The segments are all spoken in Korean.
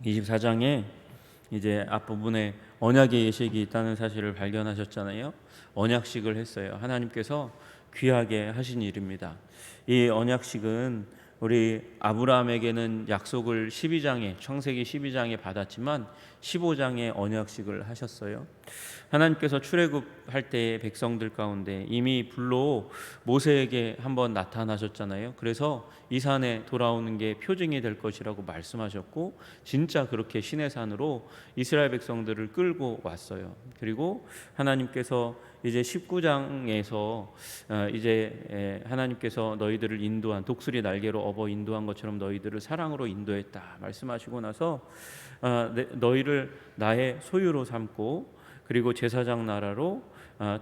24장에 이제 앞부분에 언약의 예식이 있다는 사실을 발견하셨잖아요. 언약식을 했어요. 하나님께서 귀하게 하신 일입니다. 이 언약식은 우리 아브라함에게는 약속을 12장에 창세기 12장에 받았지만 15장에 언약식을 하셨어요. 하나님께서 출애굽할 때 백성들 가운데 이미 불로 모세에게 한번 나타나셨잖아요. 그래서 이 산에 돌아오는 게 표징이 될 것이라고 말씀하셨고 진짜 그렇게 시내산으로 이스라엘 백성들을 끌고 왔어요. 그리고 하나님께서 이제 19장에서 이제 하나님께서 너희들을 인도한 독수리 날개로 업어 인도한 것처럼 너희들을 사랑으로 인도했다 말씀하시고 나서 너희를 나의 소유로 삼고 그리고 제사장 나라로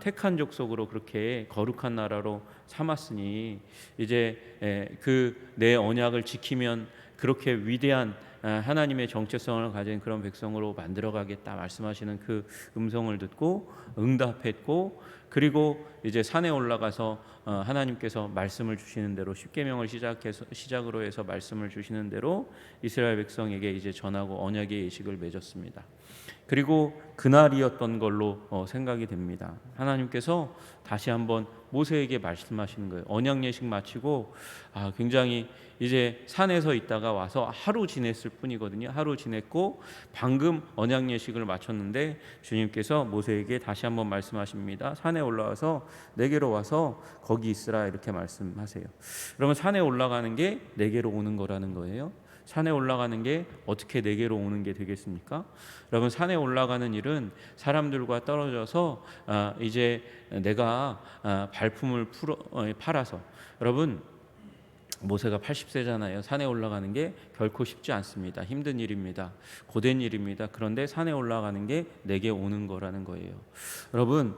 택한 족속으로 그렇게 거룩한 나라로 삼았으니 이제 그 내 언약을 지키면 그렇게 위대한 하나님의 정체성을 가진 그런 백성으로 만들어가겠다 말씀하시는 그 음성을 듣고 응답했고 그리고 이제 산에 올라가서 하나님께서 말씀을 주시는 대로 십계명을 시작으로 해서 말씀을 주시는 대로 이스라엘 백성에게 이제 전하고 언약의 예식을 맺었습니다. 그리고 그날이었던 걸로 생각이 됩니다. 하나님께서 다시 한번 모세에게 말씀하시는 거예요. 언약 예식 마치고 굉장히 이제 산에서 있다가 와서 하루 지냈을 뿐이거든요. 하루 지냈고 방금 언약 예식을 마쳤는데 주님께서 모세에게 다시 한번 말씀하십니다. 산에 올라와서 내게로 와서 거기 있으라 이렇게 말씀하세요. 그러면 산에 올라가는 게 내게로 오는 거라는 거예요. 산에 올라가는 게 어떻게 내게로 오는 게 되겠습니까? 여러분 산에 올라가는 일은 사람들과 떨어져서 이제 내가 발품을 팔아서 여러분 모세가 80세잖아요. 산에 올라가는 게 결코 쉽지 않습니다. 힘든 일입니다. 고된 일입니다. 그런데 산에 올라가는 게 내게 오는 거라는 거예요. 여러분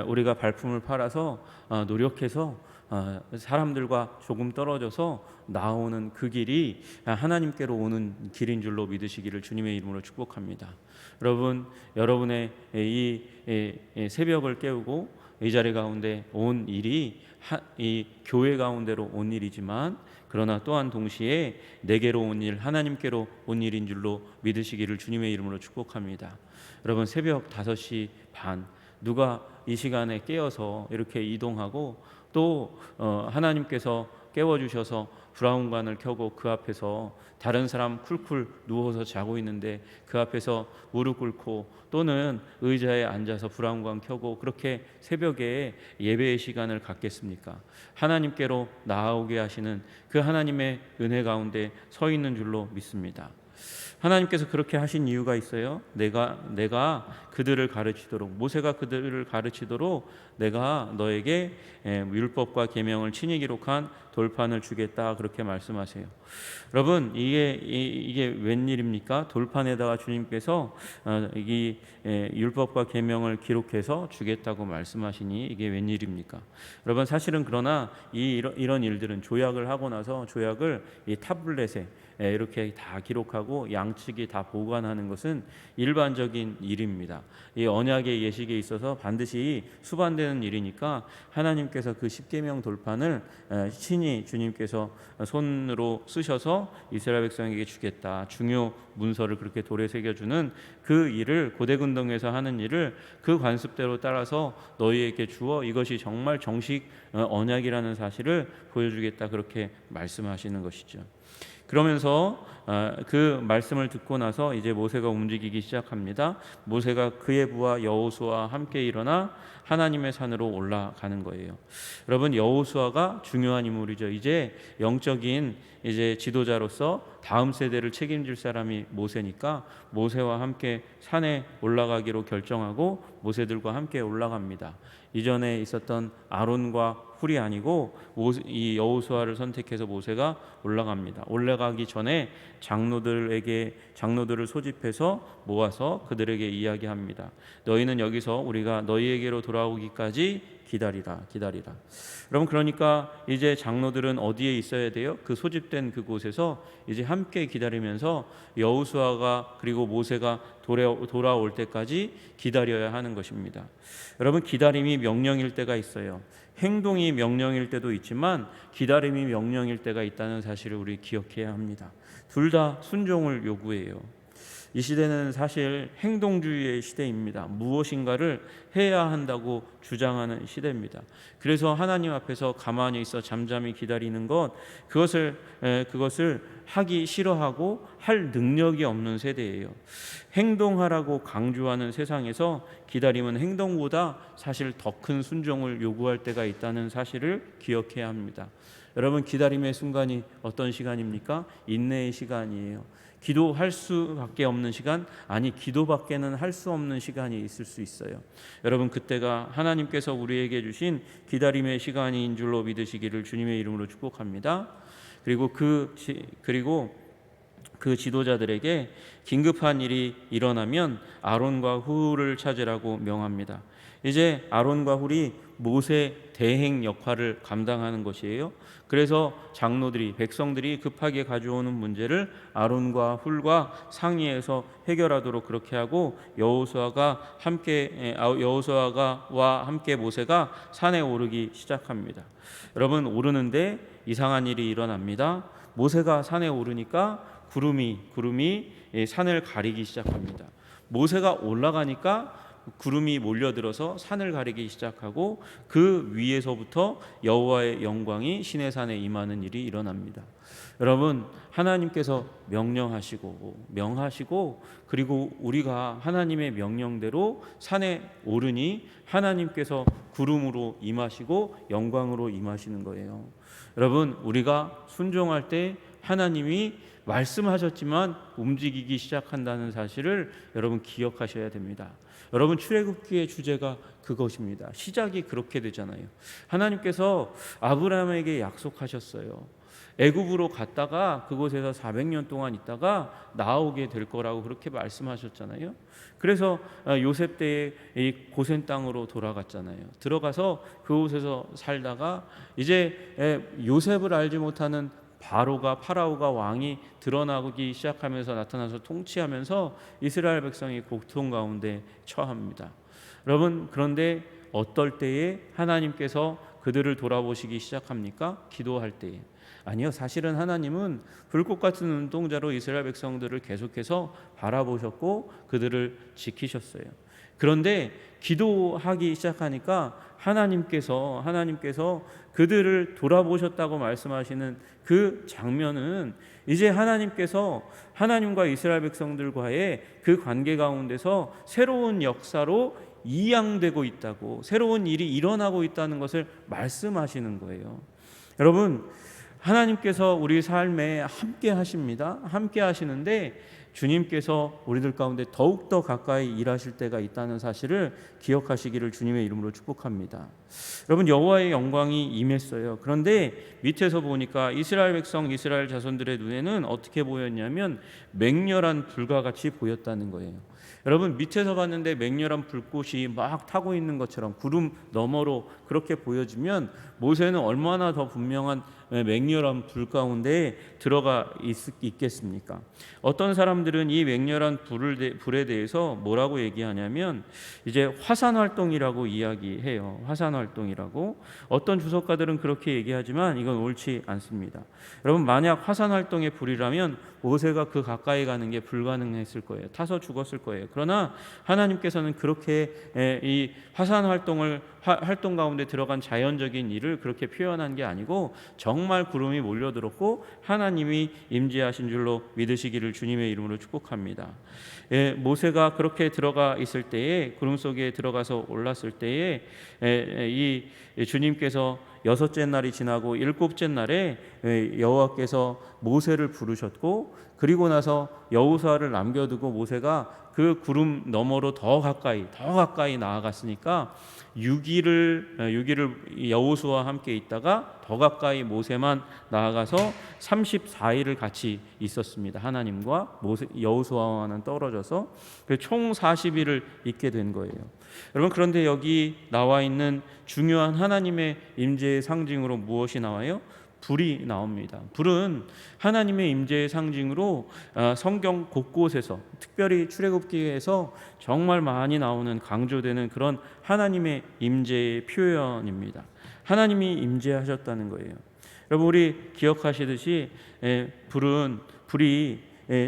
우리가 발품을 팔아서 노력해서 사람들과 조금 떨어져서 나오는 그 길이 하나님께로 오는 길인 줄로 믿으시기를 주님의 이름으로 축복합니다. 여러분 여러분의 이 새벽을 깨우고 이 자리 가운데 온 일이 이 교회 가운데로 온 일이지만 그러나 또한 동시에 내게로 온 일, 하나님께로 온 일인 줄로 믿으시기를 주님의 이름으로 축복합니다. 여러분 새벽 5시 반 누가 이 시간에 깨어서 이렇게 이동하고 또 하나님께서 깨워주셔서 브라운관을 켜고 그 앞에서 다른 사람 쿨쿨 누워서 자고 있는데 그 앞에서 무릎 꿇고 또는 의자에 앉아서 브라운관 켜고 그렇게 새벽에 예배의 시간을 갖겠습니까? 하나님께로 나아오게 하시는 그 하나님의 은혜 가운데 서 있는 줄로 믿습니다. 하나님께서 그렇게 하신 이유가 있어요. 내가 그들을 가르치도록 모세가 그들을 가르치도록 내가 너에게 율법과 계명을 친히 기록한 돌판을 주겠다 그렇게 말씀하세요. 여러분 이게 웬일입니까? 돌판에다가 주님께서 이 율법과 계명을 기록해서 주겠다고 말씀하시니 이게 웬일입니까? 여러분 사실은 그러나 이런 일들은 조약을 하고 나서 조약을 이 타블렛에 이렇게 다 기록하고 양측이 다 보관하는 것은 일반적인 일입니다. 이 언약의 예식에 있어서 반드시 수반되는 일이니까 하나님께서 그 십계명 돌판을 친히 주님께서 손으로 쓰셔서 이스라엘 백성에게 주겠다. 중요 문서를 그렇게 돌에 새겨주는 그 일을 고대근동에서 하는 일을 그 관습대로 따라서 너희에게 주어 이것이 정말 정식 언약이라는 사실을 보여주겠다 그렇게 말씀하시는 것이죠. 그러면서 그 말씀을 듣고 나서 이제 모세가 움직이기 시작합니다. 모세가 그의 부하 여호수아와 함께 일어나 하나님의 산으로 올라가는 거예요. 여러분 여호수아가 중요한 인물이죠. 이제 영적인 이제 지도자로서 다음 세대를 책임질 사람이 모세니까 모세와 함께 산에 올라가기로 결정하고 모세들과 함께 올라갑니다. 이전에 있었던 아론과 훌이 아니고 이 여호수아를 선택해서 모세가 올라갑니다. 올라가기 전에 장로들을 소집해서 모아서 그들에게 이야기합니다. 너희는 여기서 우리가 너희에게로 돌아오기까지 기다리라. 여러분 그러니까 이제 장로들은 어디에 있어야 돼요? 그 소집된 그곳에서 이제 함께 기다리면서 여호수아가 그리고 모세가 돌아올 때까지 기다려야 하는 것입니다. 여러분 기다림이 명령일 때가 있어요. 행동이 명령일 때도 있지만 기다림이 명령일 때가 있다는 사실을 우리 기억해야 합니다. 둘 다 순종을 요구해요. 이 시대는 사실 행동주의의 시대입니다. 무엇인가를 해야 한다고 주장하는 시대입니다. 그래서 하나님 앞에서 가만히 있어 잠잠히 기다리는 그것을 하기 싫어하고 할 능력이 없는 세대예요. 행동하라고 강조하는 세상에서 기다림은 행동보다 사실 더 큰 순종을 요구할 때가 있다는 사실을 기억해야 합니다. 여러분, 기다림의 순간이 어떤 시간입니까? 인내의 시간이에요. 기도할 수밖에 없는 시간, 아니 기도밖에는 할 수 없는 시간이 있을 수 있어요. 여러분, 그때가 하나님께서 우리에게 주신 기다림의 시간인 줄로 믿으시기를 주님의 이름으로 축복합니다. 그리고 그 지도자들에게 긴급한 일이 일어나면 아론과 훌을 찾으라고 명합니다. 이제 아론과 훌이 모세 대행 역할을 감당하는 것이에요. 그래서 장로들이, 백성들이 급하게 가져오는 문제를 아론과 훌과 상의해서 해결하도록 그렇게 하고 여호수아와 함께 모세가 산에 오르기 시작합니다. 여러분, 오르는데 이상한 일이 일어납니다. 모세가 산에 오르니까 구름이 산을 가리기 시작합니다. 모세가 올라가니까 구름이 몰려들어서 산을 가리기 시작하고 그 위에서부터 여호와의 영광이 시내산에 임하는 일이 일어납니다. 여러분, 하나님께서 명하시고 그리고 우리가 하나님의 명령대로 산에 오르니 하나님께서 구름으로 임하시고 영광으로 임하시는 거예요. 여러분, 우리가 순종할 때 하나님이 말씀하셨지만 움직이기 시작한다는 사실을 여러분 기억하셔야 됩니다. 여러분, 출애굽기의 주제가 그것입니다. 시작이 그렇게 되잖아요. 하나님께서 아브라함에게 약속하셨어요. 애굽으로 갔다가 그곳에서 400년 동안 있다가 나오게 될 거라고 그렇게 말씀하셨잖아요. 그래서 요셉 때의 이 고센 땅으로 돌아갔잖아요. 들어가서 그곳에서 살다가 이제 요셉을 알지 못하는 파라오가 왕이 드러나기 시작하면서 나타나서 통치하면서 이스라엘 백성이 고통 가운데 처합니다. 여러분, 그런데 어떨 때에 하나님께서 그들을 돌아보시기 시작합니까? 기도할 때에. 아니요, 사실은 하나님은 불꽃 같은 눈동자로 이스라엘 백성들을 계속해서 바라보셨고 그들을 지키셨어요. 그런데 기도하기 시작하니까 하나님께서 그들을 돌아보셨다고 말씀하시는 그 장면은 이제 하나님께서 하나님과 이스라엘 백성들과의 그 관계 가운데서 새로운 역사로 이양되고 있다고, 새로운 일이 일어나고 있다는 것을 말씀하시는 거예요. 여러분, 하나님께서 우리 삶에 함께 하십니다. 함께 하시는데 주님께서 우리들 가운데 더욱더 가까이 일하실 때가 있다는 사실을 기억하시기를 주님의 이름으로 축복합니다. 여러분, 여호와의 영광이 임했어요. 그런데 밑에서 보니까 이스라엘 자손들의 눈에는 어떻게 보였냐면 맹렬한 불과 같이 보였다는 거예요. 여러분, 밑에서 봤는데 맹렬한 불꽃이 막 타고 있는 것처럼 구름 너머로 그렇게 보여지면 모세는 얼마나 더 분명한 맹렬한 불 가운데 들어가 있겠습니까? 어떤 사람들은 이 맹렬한 불에 대해서 뭐라고 얘기하냐면 이제 화산 활동이라고 이야기해요. 화산 활동이라고. 어떤 주석가들은 그렇게 얘기하지만 이건 옳지 않습니다. 여러분, 만약 화산 활동의 불이라면 모세가 그 가까이 가는 게 불가능했을 거예요. 타서 죽었을 거예요. 그러나 하나님께서는 그렇게 이 화산 활동 가운데 들어간 자연적인 일을 그렇게 표현한 게 아니고 정말 구름이 몰려들었고 하나님이 임재하신 줄로 믿으시기를 주님의 이름으로 축복합니다. 모세가 그렇게 들어가 있을 때에, 구름 속에 들어가서 올랐을 때에 이 주님께서 6째 날이 지나고 7째 날에 여호와께서 모세를 부르셨고, 그리고 나서 여호수아를 남겨두고 모세가 그 구름 너머로 더 가까이 나아갔으니까 6일을 여호수아와 함께 있다가 더 가까이 모세만 나아가서 34일을 같이 있었습니다. 하나님과 여호수아와는 떨어져서 총 40일을 있게 된 거예요. 여러분, 그런데 여기 나와 있는 중요한 하나님의 임재의 상징으로 무엇이 나와요? 불이 나옵니다. 불은 하나님의 임재의 상징으로 성경 곳곳에서, 특별히 출애굽기에서 정말 많이 나오는, 강조되는 그런 하나님의 임재의 표현입니다. 하나님이 임재하셨다는 거예요. 여러분, 우리 기억하시듯이 불이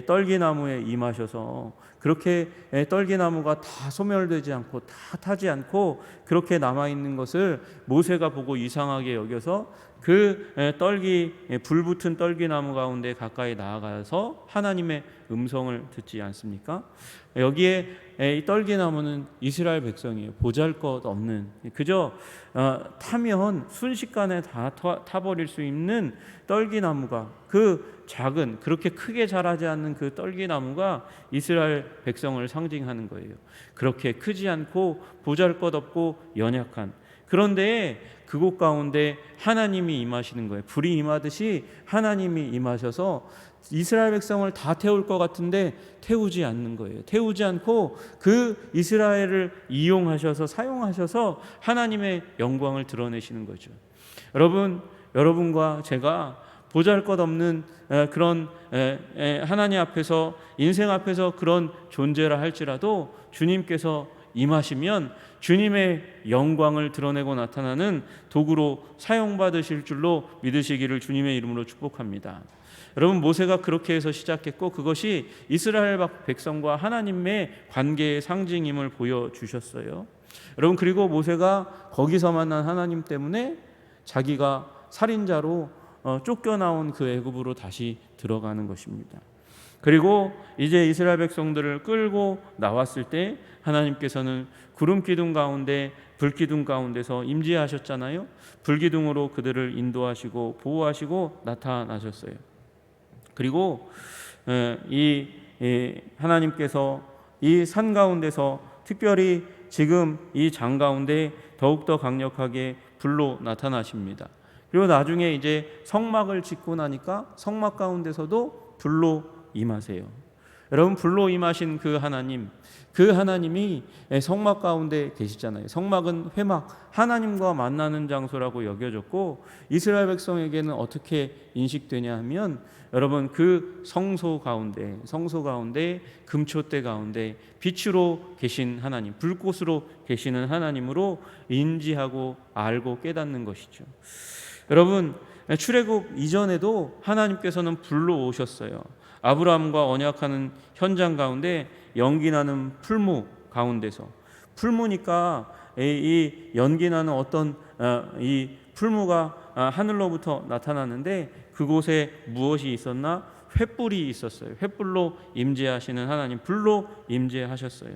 떨기나무에 임하셔서 그렇게 떨기나무가 다 소멸되지 않고 다 타지 않고 그렇게 남아있는 것을 모세가 보고 이상하게 여겨서 그 떨기 불붙은 떨기나무 가운데 가까이 나아가서 하나님의 음성을 듣지 않습니까? 여기에 이 떨기나무는 이스라엘 백성이에요. 보잘것없는, 그저 타면 순식간에 다 타버릴 수 있는 떨기나무가, 그 작은, 그렇게 크게 자라지 않는 그 떨기나무가 이스라엘 백성을 상징하는 거예요. 그렇게 크지 않고 보잘것없고 연약한, 그런데 그곳 가운데 하나님이 임하시는 거예요. 불이 임하듯이 하나님이 임하셔서 이스라엘 백성을 다 태울 것 같은데 태우지 않는 거예요. 태우지 않고 그 이스라엘을 이용하셔서 사용하셔서 하나님의 영광을 드러내시는 거죠. 여러분과 제가 보잘것없는 그런 하나님 앞에서, 인생 앞에서 그런 존재라 할지라도 주님께서 임하시면 주님의 영광을 드러내고 나타나는 도구로 사용받으실 줄로 믿으시기를 주님의 이름으로 축복합니다. 여러분, 모세가 그렇게 해서 시작했고 그것이 이스라엘 백성과 하나님의 관계의 상징임을 보여주셨어요. 여러분, 그리고 모세가 거기서 만난 하나님 때문에 자기가 살인자로 쫓겨나온 그 애굽으로 다시 들어가는 것입니다. 그리고 이제 이스라엘 백성들을 끌고 나왔을 때 하나님께서는 구름 기둥 가운데, 불 기둥 가운데서 임재하셨잖아요. 불 기둥으로 그들을 인도하시고 보호하시고 나타나셨어요. 그리고 이 하나님께서 이 산 가운데서 특별히 지금 이 장 가운데 더욱더 강력하게 불로 나타나십니다. 그리고 나중에 이제 성막을 짓고 나니까 성막 가운데서도 불로 임하세요. 여러분, 불로 임하신 그 하나님이 성막 가운데 계시잖아요. 성막은 회막, 하나님과 만나는 장소라고 여겨졌고 이스라엘 백성에게는 어떻게 인식되냐 하면, 여러분, 그 성소 가운데 금초대 가운데 빛으로 계신 하나님, 불꽃으로 계시는 하나님으로 인지하고 알고 깨닫는 것이죠. 여러분, 출애굽 이전에도 하나님께서는 불로 오셨어요. 아브라함과 언약하는 현장 가운데 연기나는 풀무 가운데서, 풀무니까 이 연기나는 어떤 이 풀무가 하늘로부터 나타나는데 그곳에 무엇이 있었나? 횃불이 있었어요. 횃불로 임재하시는 하나님, 불로 임재하셨어요.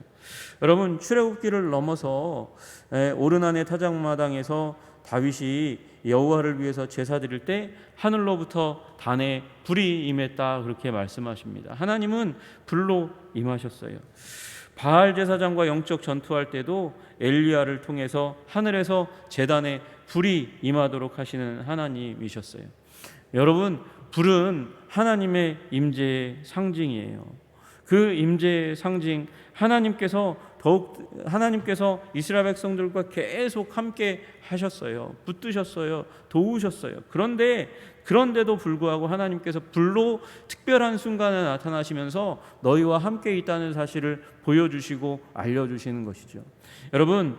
여러분, 출애굽기를 넘어서 오르난의 타작마당에서 다윗이 여호와를 위해서 제사 드릴 때 하늘로부터 단에 불이 임했다, 그렇게 말씀하십니다. 하나님은 불로 임하셨어요. 바알 제사장과 영적 전투할 때도 엘리야를 통해서 하늘에서 제단에 불이 임하도록 하시는 하나님이셨어요. 여러분, 불은 하나님의 임재의 상징이에요. 그 임재의 상징, 하나님께서 이스라엘 백성들과 계속 함께 하셨어요. 붙드셨어요. 도우셨어요. 그런데도 불구하고 하나님께서 불로 특별한 순간에 나타나시면서 너희와 함께 있다는 사실을 보여주시고 알려주시는 것이죠. 여러분,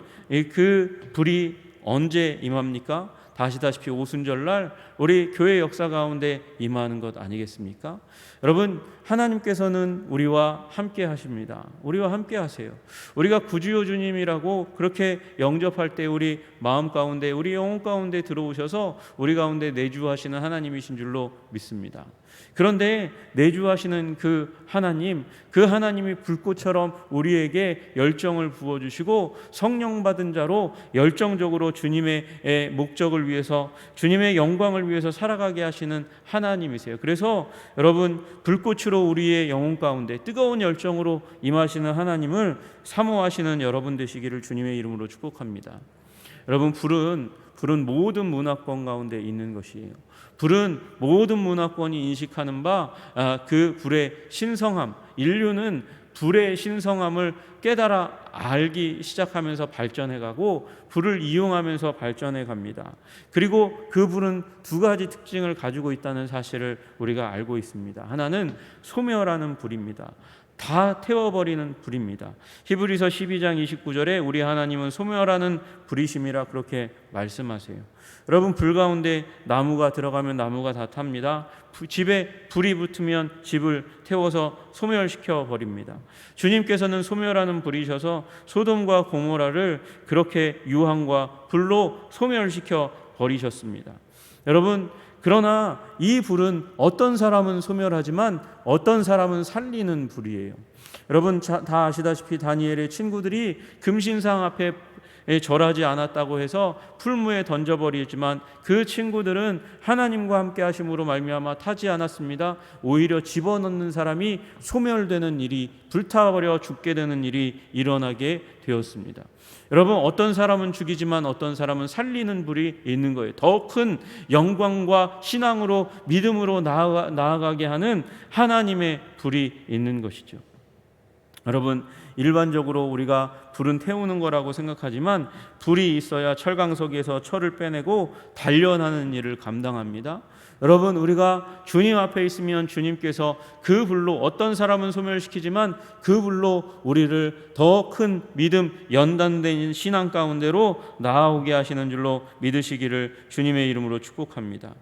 그 불이 언제 임합니까? 다시다시피 오순절날 우리 교회 역사 가운데 임하는 것 아니겠습니까? 여러분, 하나님께서는 우리와 함께 하십니다. 우리와 함께 하세요. 우리가 구주요 주님이라고 그렇게 영접할 때 우리 마음 가운데, 우리 영혼 가운데 들어오셔서 우리 가운데 내주하시는 하나님이신 줄로 믿습니다. 그런데 내주하시는 그 하나님이 불꽃처럼 우리에게 열정을 부어주시고 성령 받은 자로 열정적으로 주님의 목적을 위해서, 주님의 영광을 위해서 살아가게 하시는 하나님이세요. 그래서 여러분, 불꽃으로 우리의 영혼 가운데 뜨거운 열정으로 임하시는 하나님을 사모하시는 여러분 되시기를 주님의 이름으로 축복합니다. 여러분, 불은 모든 문화권 가운데 있는 것이에요. 불은 모든 문화권이 인식하는 바 그 불의 신성함, 인류는 불의 신성함을 깨달아 알기 시작하면서 발전해가고 불을 이용하면서 발전해 갑니다. 그리고 그 불은 두 가지 특징을 가지고 있다는 사실을 우리가 알고 있습니다. 하나는 소멸하는 불입니다. 다 태워버리는 불입니다. 히브리서 12장 29절에 우리 하나님은 소멸하는 불이심이라 그렇게 말씀하세요. 여러분, 불 가운데 나무가 들어가면 나무가 다 탑니다. 집에 불이 붙으면 집을 태워서 소멸시켜 버립니다. 주님께서는 소멸하는 불이셔서 소돔과 고모라를 그렇게 유황과 불로 소멸시켜 버리셨습니다. 여러분, 그러나 이 불은 어떤 사람은 소멸하지만 어떤 사람은 살리는 불이에요. 여러분 다 아시다시피 다니엘의 친구들이 금신상 앞에 절하지 않았다고 해서 풀무에 던져버리지만 그 친구들은 하나님과 함께 하심으로 말미암아 타지 않았습니다. 오히려 집어넣는 사람이 소멸되는 일이, 불타버려 죽게 되는 일이 일어나게 되었습니다. 여러분, 어떤 사람은 죽이지만 어떤 사람은 살리는 불이 있는 거예요. 더 큰 영광과 신앙으로 믿음으로 나아가게 하는 하나님의 불이 있는 것이죠. 여러분, 일반적으로 우리가 불은 태우는 거라고 생각하지만 불이 있어야 철강석에서 철을 빼내고 단련하는 일을 감당합니다. 여러분, 우리가 주님 앞에 있으면 주님께서 그 불로 어떤 사람은 소멸시키지만 그 불로 우리를 더 큰 믿음, 연단된 신앙 가운데로 나아오게 하시는 줄로 믿으시기를 주님의 이름으로 축복합니다.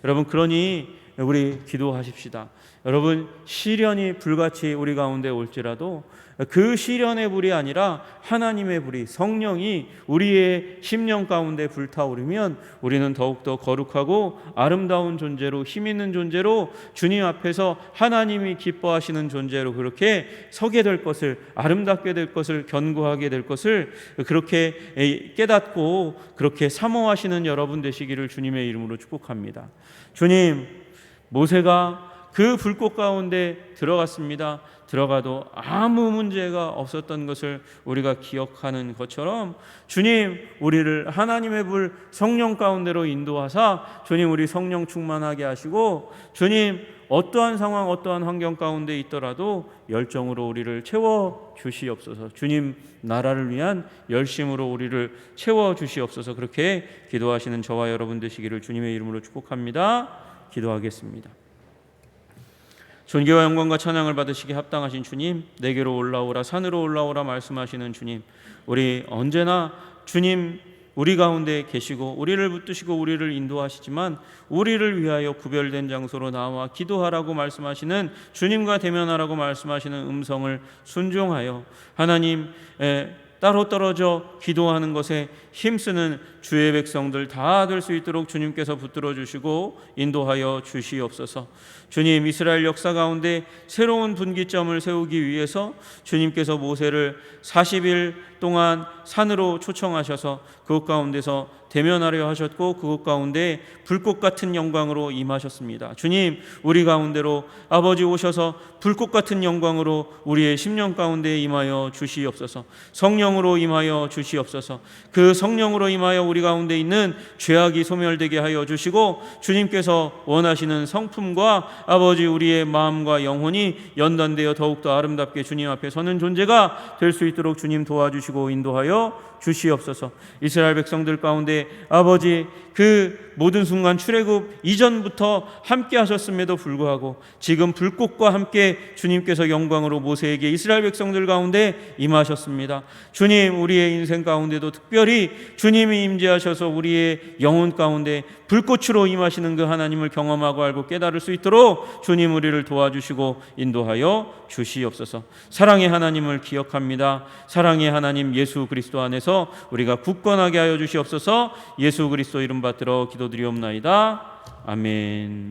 여러분, 그러니 우리 기도하십시다. 여러분, 시련이 불같이 우리 가운데 올지라도 그 시련의 불이 아니라 하나님의 불이, 성령이 우리의 심령 가운데 불타오르면 우리는 더욱더 거룩하고 아름다운 존재로, 힘 있는 존재로, 주님 앞에서 하나님이 기뻐하시는 존재로 그렇게 서게 될 것을, 아름답게 될 것을, 견고하게 될 것을 그렇게 깨닫고 그렇게 사모하시는 여러분 되시기를 주님의 이름으로 축복합니다. 주님, 모세가 그 불꽃 가운데 들어갔습니다. 들어가도 아무 문제가 없었던 것을 우리가 기억하는 것처럼 주님, 우리를 하나님의 불, 성령 가운데로 인도하사 주님, 우리 성령 충만하게 하시고 주님, 어떠한 상황, 어떠한 환경 가운데 있더라도 열정으로 우리를 채워 주시옵소서. 주님 나라를 위한 열심으로 우리를 채워 주시옵소서. 그렇게 기도하시는 저와 여러분 되시기를 주님의 이름으로 축복합니다. 기도하겠습니다. 존귀와 영광과 찬양을 받으시기 합당하신 주님, 내게로 올라오라, 산으로 올라오라 말씀하시는 주님, 우리 언제나 주님 우리 가운데 계시고 우리를 붙드시고 우리를 인도하시지만 우리를 위하여 구별된 장소로 나와 기도하라고 말씀하시는, 주님과 대면하라고 말씀하시는 음성을 순종하여 하나님 따로 떨어져 기도하는 것에 힘쓰는 주의 백성들 다 될 수 있도록 주님께서 붙들어 주시고 인도하여 주시옵소서. 주님, 이스라엘 역사 가운데 새로운 분기점을 세우기 위해서 주님께서 모세를 40일 동안 산으로 초청하셔서 그곳 가운데서 대면하려 하셨고 그곳 가운데 불꽃 같은 영광으로 임하셨습니다. 주님, 우리 가운데로 아버지 오셔서 불꽃 같은 영광으로 우리의 심령 가운데 임하여 주시옵소서. 성령으로 임하여 주시옵소서. 그 성령으로 임하여 우리 가운데 있는 죄악이 소멸되게 하여 주시고 주님께서 원하시는 성품과 아버지 우리의 마음과 영혼이 연단되어 더욱더 아름답게 주님 앞에 서는 존재가 될 수 있도록 주님 도와주시고 인도하여 주시옵소서. 이스라엘 백성들 가운데 아버지 그 모든 순간 출애굽 이전부터 함께 하셨음에도 불구하고 지금 불꽃과 함께 주님께서 영광으로 모세에게 이스라엘 백성들 가운데 임하셨습니다. 주님, 우리의 인생 가운데도 특별히 주님이 임재하셔서 우리의 영혼 가운데 불꽃으로 임하시는 그 하나님을 경험하고 알고 깨달을 수 있도록 주님 우리를 도와주시고 인도하여 주시옵소서. 사랑의 하나님을 기억합니다. 사랑의 하나님 예수 그리스도 안에서 우리가 굳건하게 하여 주시옵소서. 예수 그리스도 이름 받들어 기도드리옵나이다. 아멘.